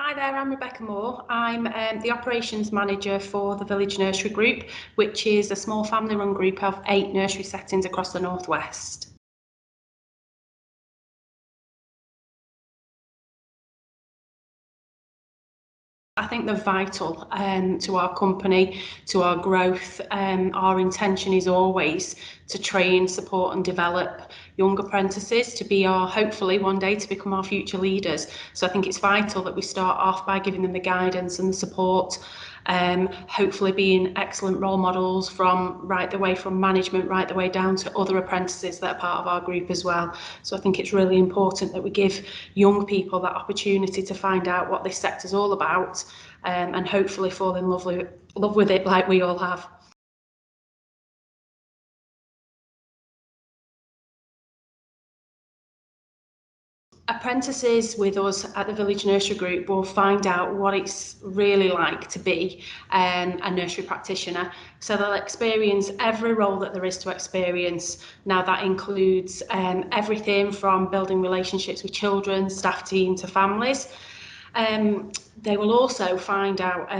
Hi there, I'm Rebecca Moore. I'm the Operations Manager for the Village Nursery Group, which is a small family-run group of 8 nursery settings across the North West. I think they're vital to our company, to our growth. Our intention is always to train, support and develop young apprentices to be hopefully one day to become our future leaders. So I think it's vital that we start off by giving them the guidance and the support, hopefully being excellent role models right the way from management right the way down to other apprentices that are part of our group as well. So I think it's really important that we give young people that opportunity to find out what this sector's all about, and hopefully fall in love with it like we all have. Apprentices with us at the Village Nursery Group will find out what it's really like to be a nursery practitioner. So they'll experience every role that there is to experience. Now that includes everything from building relationships with children, staff team to families. They will also find out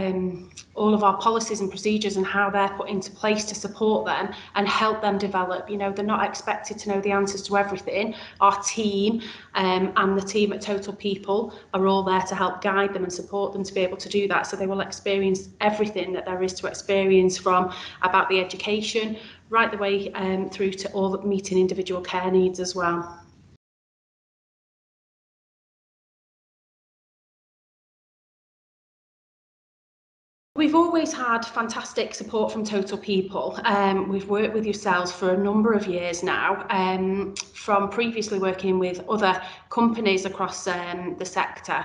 all of our policies and procedures and how they're put into place to support them and help them develop. You know, they're not expected to know the answers to everything. Our team and the team at Total People are all there to help guide them and support them to be able to do that. So they will experience everything that there is to experience, from about the education right the way through to all the meeting individual care needs as well. We've always had fantastic support from Total People. We've worked with yourselves for a number of years now, from previously working with other companies across the sector.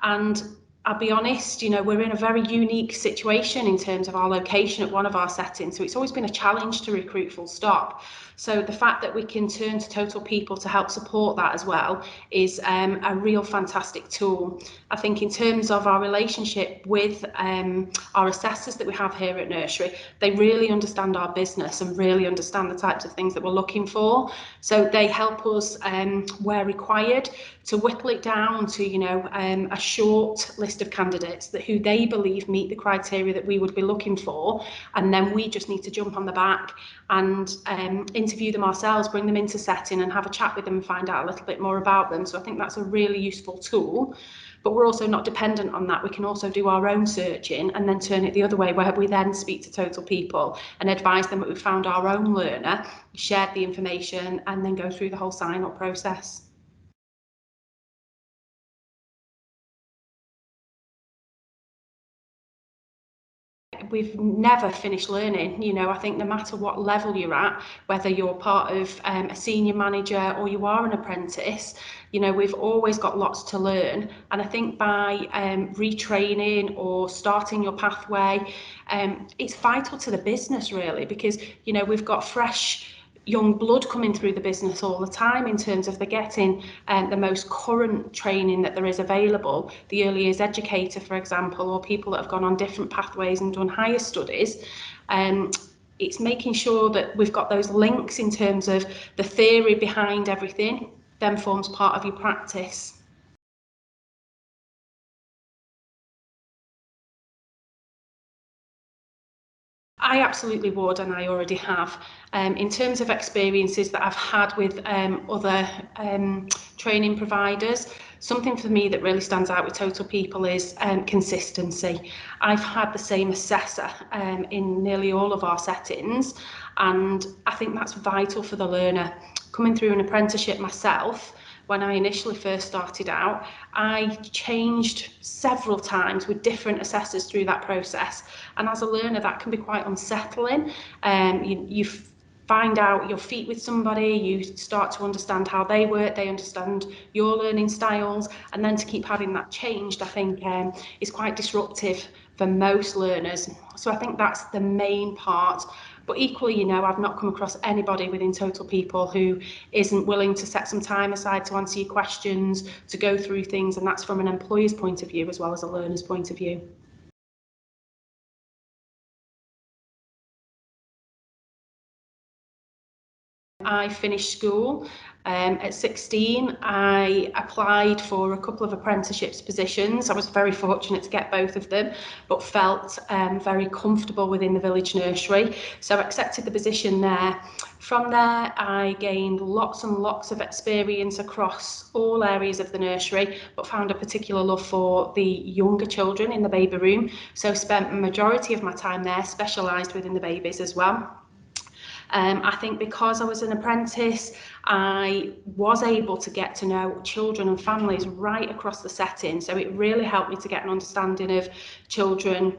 And I'll be honest, you know, we're in a very unique situation in terms of our location at one of our settings. So it's always been a challenge to recruit, full stop. So the fact that we can turn to Total People to help support that as well is a real fantastic tool. I think in terms of our relationship with our assessors that we have here at Nursery, they really understand our business and really understand the types of things that we're looking for. So they help us where required to whittle it down to, you know, a short list of candidates that who they believe meet the criteria that we would be looking for, and then we just need to jump on the back and interview them ourselves, bring them into setting and have a chat with them and find out a little bit more about them. So I think that's a really useful tool. But we're also not dependent on that. We can also do our own searching and then turn it the other way, where we then speak to Total People and advise them that we've found our own learner, shared the information, and then go through the whole sign-up process. We've never finished learning. You know, I think no matter what level you're at, whether you're part of a senior manager or you are an apprentice, you know, we've always got lots to learn. And I think by retraining or starting your pathway, it's vital to the business really, because, you know, we've got fresh young blood coming through the business all the time in terms of they're getting the most current training that there is available. The Early Years Educator, for example, or people that have gone on different pathways and done higher studies. It's making sure that we've got those links in terms of the theory behind everything, then forms part of your practice. I absolutely would, and I already have. In terms of experiences that I've had with other training providers, something for me that really stands out with Total People is consistency. I've had the same assessor in nearly all of our settings, and I think that's vital for the learner. Coming through an apprenticeship myself, when I initially first started out, I changed several times with different assessors through that process. And as a learner, that can be quite unsettling. You find out your feet with somebody, you start to understand how they work, they understand your learning styles, and then to keep having that changed, I think is quite disruptive for most learners. So I think that's the main part. But equally, you know, I've not come across anybody within Total People who isn't willing to set some time aside to answer your questions, to go through things, and that's from an employer's point of view as well as a learner's point of view. I finished school. At 16, I applied for a couple of apprenticeships positions. I was very fortunate to get both of them, but felt very comfortable within the village nursery. So I accepted the position there. From there, I gained lots and lots of experience across all areas of the nursery, but found a particular love for the younger children in the baby room. So spent a majority of my time there, specialised within the babies as well. I think because I was an apprentice, I was able to get to know children and families right across the setting. So it really helped me to get an understanding of children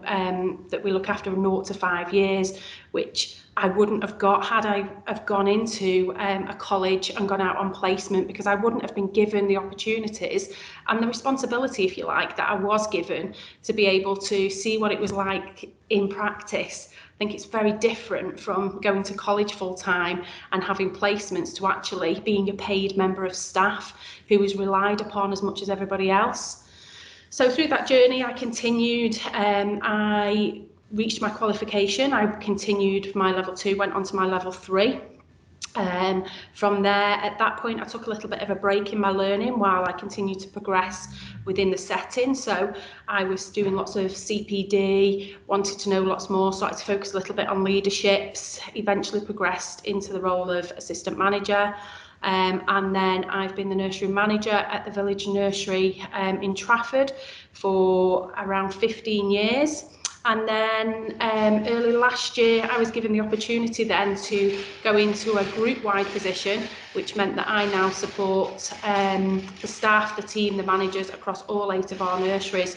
that we look after 0 to 5 years, which I wouldn't have got had I have gone into a college and gone out on placement, because I wouldn't have been given the opportunities and the responsibility, if you like, that I was given to be able to see what it was like in practice. I think it's very different from going to college full time and having placements to actually being a paid member of staff who is relied upon as much as everybody else. So through that journey, I continued. I reached my qualification. I continued my level 2, went on to my level 3. From there, at that point, I took a little bit of a break in my learning while I continued to progress within the setting. So I was doing lots of CPD, wanted to know lots more, started to focus a little bit on leaderships, eventually progressed into the role of assistant manager. And then I've been the nursery manager at the Village Nursery in Trafford for around 15 years. And then early last year, I was given the opportunity then to go into a group-wide position, which meant that I now support the staff, the team, the managers across all 8 of our nurseries,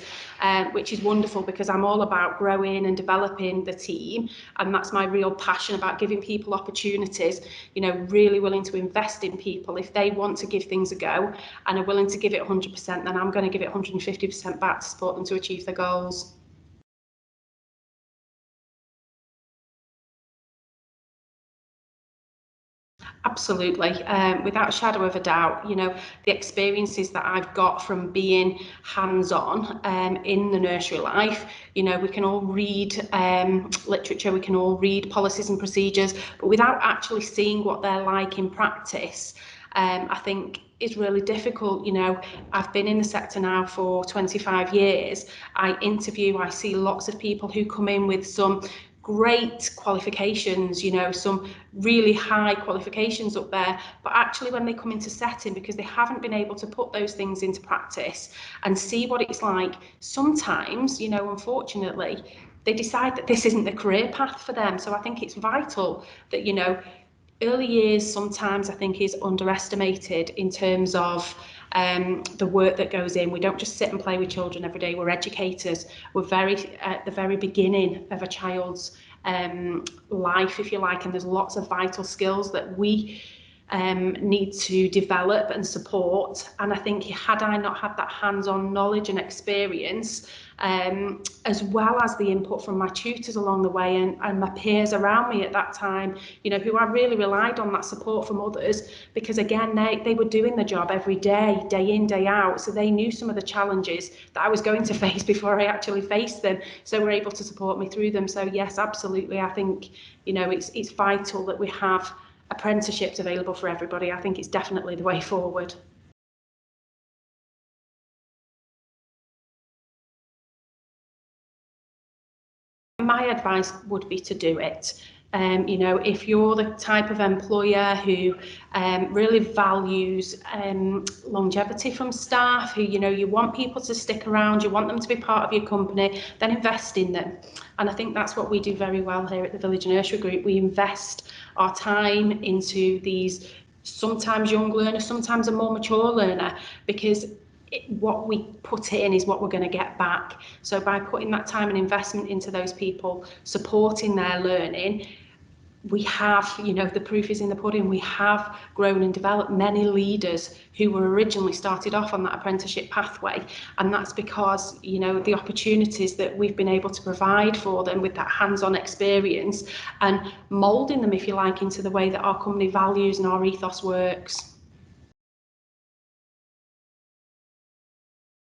which is wonderful because I'm all about growing and developing the team. And that's my real passion, about giving people opportunities, you know, really willing to invest in people. If they want to give things a go and are willing to give it 100%, then I'm going to give it 150% back to support them to achieve their goals. Absolutely, without a shadow of a doubt. You know, the experiences that I've got from being hands-on in the nursery life, you know, we can all read literature, we can all read policies and procedures, but without actually seeing what they're like in practice, I think is really difficult. You know, I've been in the sector now for 25 years. I interview, I see lots of people who come in with some great qualifications, you know, some really high qualifications up there, but actually when they come into setting, because they haven't been able to put those things into practice and see what it's like, sometimes, you know, unfortunately, they decide that this isn't the career path for them. So I think it's vital that, you know, early years sometimes I think is underestimated in terms of the work that goes in. We don't just sit and play with children every day. We're educators. We're very at the very beginning of a child's life, if you like, and there's lots of vital skills that we need to develop and support. And I think had I not had that hands-on knowledge and experience, as well as the input from my tutors along the way and my peers around me at that time, you know, who I really relied on that support from others, because again, they were doing the job every day, day in, day out. So they knew some of the challenges that I was going to face before I actually faced them. So were able to support me through them. So yes, absolutely. I think, you know, it's vital that we have apprenticeships available for everybody. I think it's definitely the way forward. My advice would be to do it. You know, if you're the type of employer who really values longevity from staff, who, you know, you want people to stick around, you want them to be part of your company, then invest in them. And I think that's what we do very well here at the Village Nursery Group. We invest our time into these sometimes young learners, sometimes a more mature learner, because what we put in is what we're going to get back. So by putting that time and investment into those people, supporting their learning, we have, you know, the proof is in the pudding. We have grown and developed many leaders who were originally started off on that apprenticeship pathway. And that's because, you know, the opportunities that we've been able to provide for them with that hands-on experience and moulding them, if you like, into the way that our company values and our ethos works.